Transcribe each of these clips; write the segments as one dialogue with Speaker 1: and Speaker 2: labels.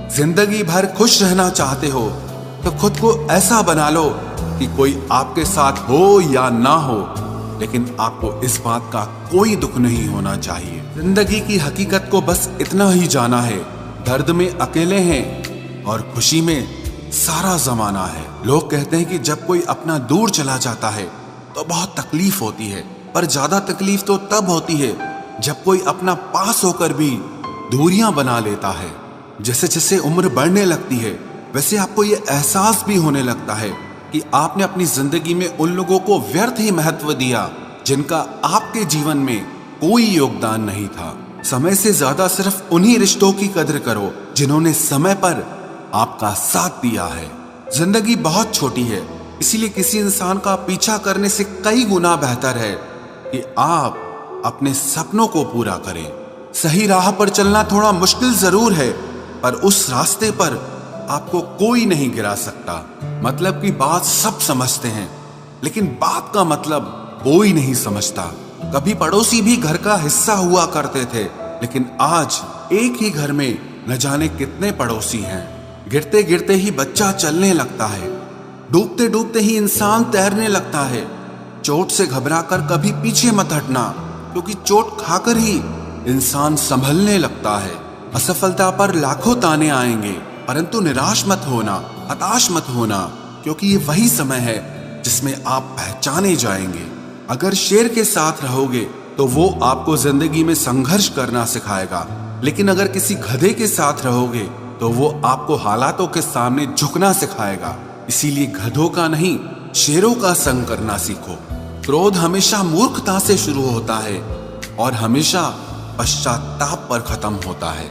Speaker 1: जिंदगी भर खुश रहना चाहते हो तो खुद को ऐसा बना लो कि कोई आपके साथ हो या ना हो, लेकिन आपको इस बात का कोई दुख नहीं होना चाहिए। जिंदगी की हकीकत को बस इतना ही जाना है, दर्द में अकेले हैं और खुशी में सारा जमाना है। लोग कहते हैं कि जब कोई अपना दूर चला जाता है तो बहुत तकलीफ होती है, पर ज्यादा तकलीफ तो तब होती है जब कोई अपना पास होकर भी दूरियां बना लेता है। जैसे जैसे उम्र बढ़ने लगती है वैसे आपको ये एहसास भी होने लगता है कि आपने अपनी जिंदगी में उन लोगों को व्यर्थ ही महत्व दिया जिनका आपके जीवन में कोई योगदान नहीं था। समय से ज्यादा सिर्फ उन्हीं रिश्तों की कदर करो जिन्होंने समय पर आपका साथ दिया है। जिंदगी बहुत छोटी है, इसीलिए किसी इंसान का पीछा करने से कई गुना बेहतर है कि आप अपने सपनों को पूरा करें। सही राह पर चलना थोड़ा मुश्किल जरूर है, पर उस रास्ते पर आपको कोई नहीं गिरा सकता। मतलब की बात सब समझते हैं, लेकिन बात का मतलब कोई नहीं समझता। कभी पड़ोसी भी घर का हिस्सा हुआ करते थे, लेकिन आज एक ही घर में न जाने कितने पड़ोसी हैं। गिरते गिरते ही बच्चा चलने लगता है, डूबते डूबते ही इंसान तैरने लगता है। चोट से घबराकर कभी पीछे मत हटना, क्योंकि चोट खाकर ही इंसान संभलने लगता है। असफलता पर लाखों ताने आएंगे, परंतु निराश मत होना, हताश मत होना, क्योंकि ये वही समय है जिसमें आप पहचाने जाएंगे। अगर शेर के साथ रहोगे तो वो आपको जिंदगी में संघर्ष करना सिखाएगा, लेकिन अगर किसी गधे के साथ रहोगे तो वो आपको हालातों के सामने झुकना सिखाएगा। इसीलिए गधों का नहीं, शेरों का संग करना सीखो। क्रोध हमेशा मूर्खता से शुरू होता है और हमेशा पश्चाताप पर खत्म होता है।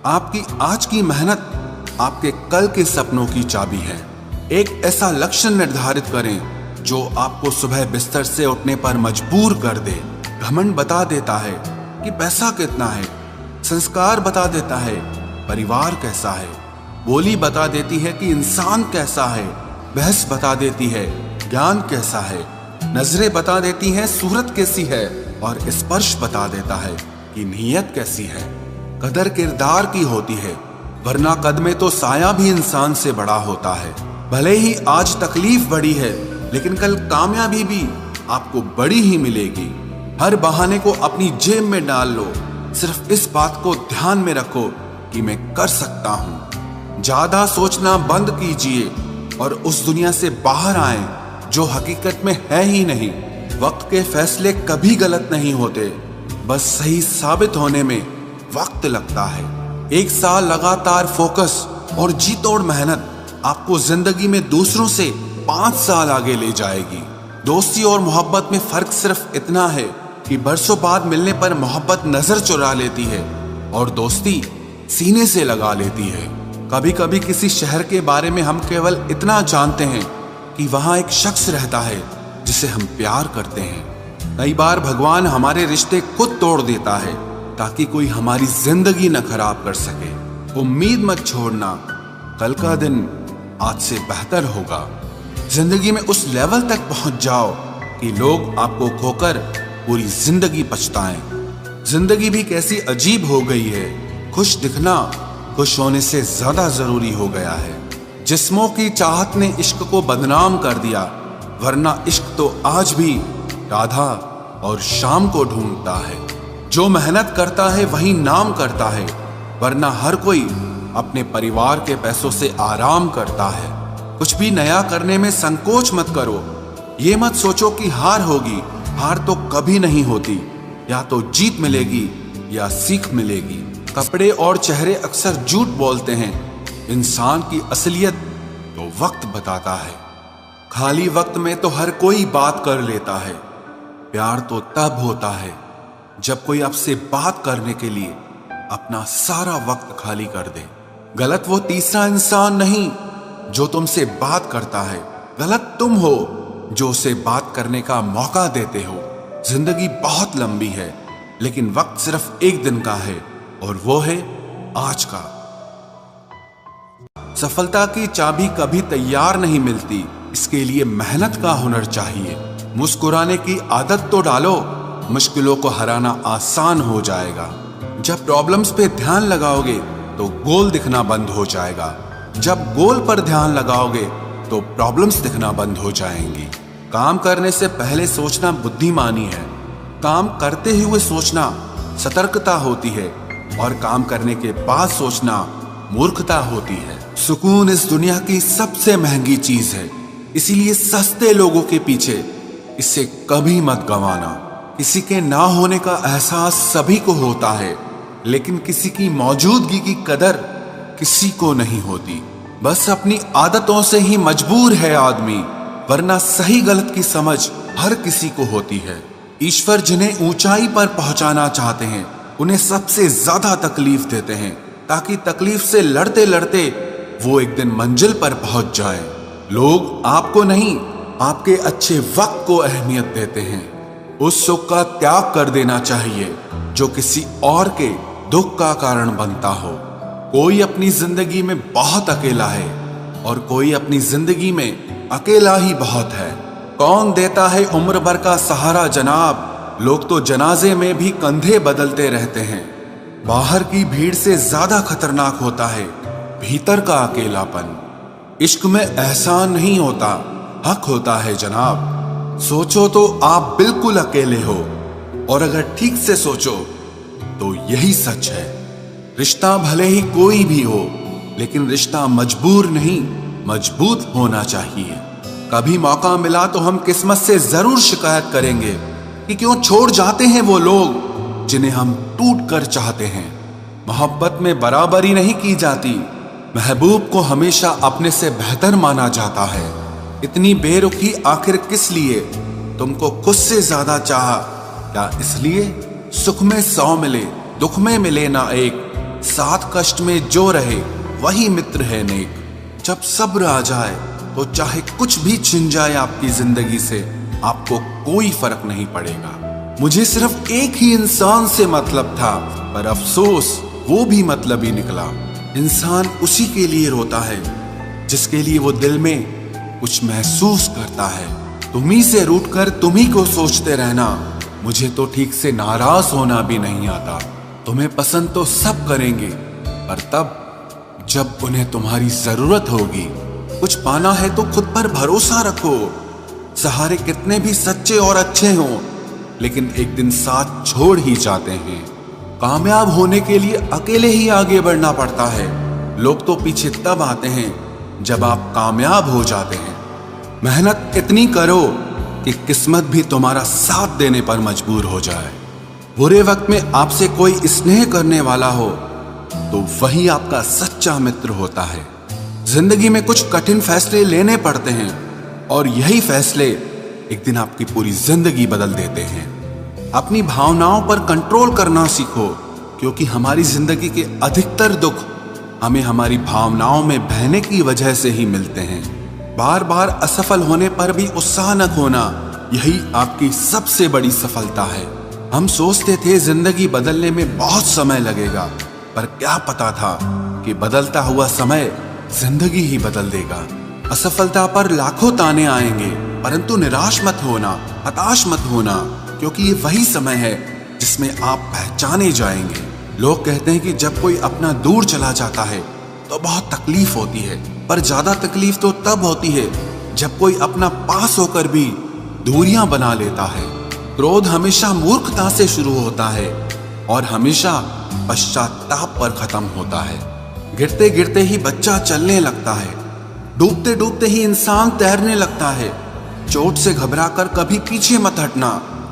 Speaker 1: आपकी आज की मेहनत आपके कल के सपनों की चाबी है। एक ऐसा लक्ष्य निर्धारित करें जो आपको सुबह बिस्तर से उठने पर मजबूर कर दे। घमंड बता देता है कि पैसा कितना है, संस्कार बता देता है परिवार कैसा है, बोली बता देती है कि इंसान कैसा है, बहस बता देती है ज्ञान कैसा है, नजरें बता देती हैं सूरत कैसी है, और स्पर्श बता देता है कि नीयत कैसी है। कदर किरदार की होती है, वरना कद में तो साया भी इंसान से बड़ा होता है। भले ही आज तकलीफ बड़ी है, लेकिन कल कामयाबी भी आपको बड़ी ही मिलेगी। हर बहाने को अपनी जेब में डाल लो, सिर्फ इस बात को ध्यान में रखो कि मैं कर सकता हूँ। ज्यादा सोचना बंद कीजिए और उस दुनिया से बाहर आए जो हकीकत में है ही नहीं। वक्त के फैसले कभी गलत नहीं होते, बस सही साबित होने में वक्त लगता है। एक साल लगातार फोकस और जी तोड़ मेहनत आपको जिंदगी में दूसरों से 5 साल आगे ले जाएगी। दोस्ती और मोहब्बत में फर्क सिर्फ इतना है कि बरसों बाद मिलने पर मोहब्बत नजर चुरा लेती है और दोस्ती सीने से लगा लेती है। कभी कभी किसी शहर के बारे में हम केवल इतना जानते हैं कि वहां एक शख्स रहता है जिसे हम प्यार करते हैं। कई बार भगवान हमारे रिश्ते खुद तोड़ देता है ताकि कोई हमारी जिंदगी न खराब कर सके। उम्मीद मत छोड़ना, कल का दिन आज से बेहतर होगा। जिंदगी में उस लेवल तक पहुंच जाओ कि लोग आपको खोकर पूरी जिंदगी पछताएं। जिंदगी भी कैसी अजीब हो गई है, खुश दिखना खुश होने से ज्यादा जरूरी हो गया है। जिस्मों की चाहत ने इश्क को बदनाम कर दिया, वरना इश्क तो आज भी राधा और शाम को ढूंढता है। जो मेहनत करता है वही नाम करता है, वरना हर कोई अपने परिवार के पैसों से आराम करता है। कुछ भी नया करने में संकोच मत करो। ये मत सोचो कि हार होगी, हार तो कभी नहीं होती, या तो जीत मिलेगी या सीख मिलेगी। कपड़े और चेहरे अक्सर झूठ बोलते हैं, इंसान की असलियत तो वक्त बताता है। खाली वक्त में तो हर कोई बात कर लेता है, प्यार तो तब होता है जब कोई आपसे बात करने के लिए अपना सारा वक्त खाली कर दे। गलत वो तीसरा इंसान नहीं जो तुमसे बात करता है, गलत तुम हो जो उसे बात करने का मौका देते हो। जिंदगी बहुत लंबी है, लेकिन वक्त सिर्फ एक दिन का है और वो है आज का। सफलता की चाबी कभी तैयार नहीं मिलती, इसके लिए मेहनत का हुनर चाहिए। मुस्कुराने की आदत तो डालो, मुश्किलों को हराना आसान हो जाएगा। जब प्रॉब्लम्स पे ध्यान लगाओगे तो गोल दिखना बंद हो जाएगा। जब गोल पर ध्यान लगाओगे तो प्रॉब्लम्स दिखना बंद हो जाएंगी। काम करने से पहले सोचना बुद्धिमानी है, काम करते हुए सोचना सतर्कता होती है, और काम करने के बाद सोचना मूर्खता होती है। सुकून इस दुनिया की सबसे महंगी चीज है, इसीलिए सस्ते लोगों के पीछे इसे कभी मत गंवाना। किसी के ना होने का एहसास सभी को होता है, लेकिन किसी की मौजूदगी की कदर किसी को नहीं होती। बस अपनी आदतों से ही मजबूर है आदमी, वरना सही गलत की समझ हर किसी को होती है। ईश्वर जिन्हें ऊंचाई पर पहुंचाना चाहते हैं उन्हें सबसे ज्यादा तकलीफ देते हैं, ताकि तकलीफ से लड़ते लड़ते वो एक दिन मंजिल पर पहुंच जाए। लोग आपको नहीं, आपके अच्छे वक्त को अहमियत देते हैं। उस सुख का त्याग कर देना चाहिए जो किसी और के दुख का कारण बनता हो। कोई अपनी जिंदगी में बहुत अकेला है और कोई अपनी जिंदगी में अकेला ही बहुत है। कौन देता है उम्र भर का सहारा जनाब, लोग तो जनाजे में भी कंधे बदलते रहते हैं। बाहर की भीड़ से ज्यादा खतरनाक होता है भीतर का अकेलापन। इश्क में एहसान नहीं होता, हक होता है जनाब। सोचो तो आप बिल्कुल अकेले हो, और अगर ठीक से सोचो तो यही सच है। रिश्ता भले ही कोई भी हो, लेकिन रिश्ता मजबूर नहीं मजबूत होना चाहिए। कभी मौका मिला तो हम किस्मत से जरूर शिकायत करेंगे कि क्यों छोड़ जाते हैं वो लोग जिन्हें हम टूट कर चाहते हैं। मोहब्बत में बराबरी नहीं की जाती, महबूब को हमेशा अपने से बेहतर माना जाता है। इतनी बेरुखी आखिर किस लिए? तुमको खुद से ज्यादा चाहा, या इसलिए सुख में 100 मिले दुख में मिले ना एक, साथ कष्ट में जो रहे वही मित्र है नेक। जब सब्र आ जाए तो चाहे कुछ भी छिन जाए आपकी जिंदगी से, आपको कोई फर्क नहीं पड़ेगा। मुझे सिर्फ एक ही इंसान से मतलब था, पर अफसोस वो भी मतलब ही निकला। इंसान उसी के लिए रोता है जिसके लिए वो दिल में कुछ महसूस करता है। तुम्ही से रूठकर तुम्ही को सोचते रहना, मुझे तो ठीक से नाराज होना भी नहीं आता। तुम्हें पसंद तो सब करेंगे, पर तब जब उन्हें तुम्हारी जरूरत होगी। कुछ पाना है तो खुद पर भरोसा रखो। सहारे कितने भी सच्चे और अच्छे हों, लेकिन एक दिन साथ छोड़ ही जाते हैं। कामयाब होने के लिए अकेले ही आगे बढ़ना पड़ता है। लोग तो पीछे तब आते हैं जब आप कामयाब हो जाते हैं। मेहनत इतनी करो कि किस्मत भी तुम्हारा साथ देने पर मजबूर हो जाए। बुरे वक्त में आपसे कोई स्नेह करने वाला हो तो वही आपका सच्चा मित्र होता है। जिंदगी में कुछ कठिन फैसले लेने पड़ते हैं, और यही फैसले एक दिन आपकी पूरी जिंदगी बदल देते हैं। अपनी भावनाओं पर कंट्रोल करना सीखो, क्योंकि हमारी जिंदगी के अधिकतर दुख हमें हमारी भावनाओं में बहने की वजह से ही मिलते हैं। बार बार असफल होने पर भी उत्साह न खोना, यही आपकी सबसे बड़ी सफलता है। हम सोचते थे जिंदगी बदलने में बहुत समय लगेगा, पर क्या पता था कि बदलता हुआ समय जिंदगी ही बदल देगा। असफलता पर लाखों ताने आएंगे, परंतु निराश मत होना, हताश मत होना, क्योंकि ये वही समय है जिसमें आप पहचाने जाएंगे। लोग कहते हैं कि जब कोई अपना दूर चला जाता है तो बहुत तकलीफ होती है, पर ज्यादा तकलीफ तो तब होती है जब कोई अपना पास होकर भी दूरियां बना लेता है। क्रोध हमेशा मूर्खता से शुरू होता है और हमेशा पश्चाताप पर खत्म होता है। गिरते गिरते ही बच्चा चलने लगता है, डूबते डूबते ही इंसान तैरने लगता है। चोट से घबराकर कभी पीछे मत हटना,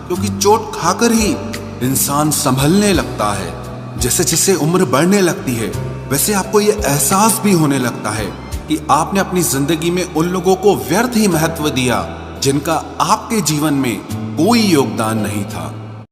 Speaker 1: क्योंकि चोट खाकर ही इंसान संभलने लगता है। जैसे जैसे उम्र बढ़ने लगती है, वैसे आपको ये एहसास भी होने लगता है कि आपने अपनी जिंदगी में उन लोगों को व्यर्थ ही महत्व दिया जिनका आपके जीवन में कोई योगदान नहीं था।